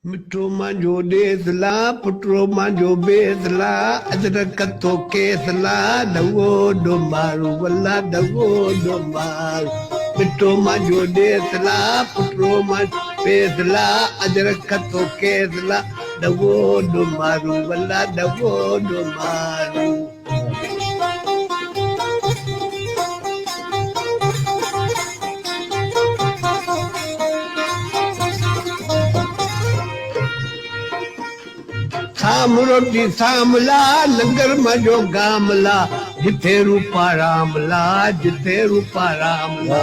मिठो मांजो डेज़ला पुटरो मांजो बेज़ला अजरक तो केसला डवो डोमारू वल्ला डवो डोमारू मिठो मांजो डेज़ला पुटरो मांजो बेज़ला अजरक तो केसला डवो डोमारू वल्ला डवो डोमारू सामरोटी सामला लंगर मजो गामला जिथे रूपा रामला जिथे रूपा रामला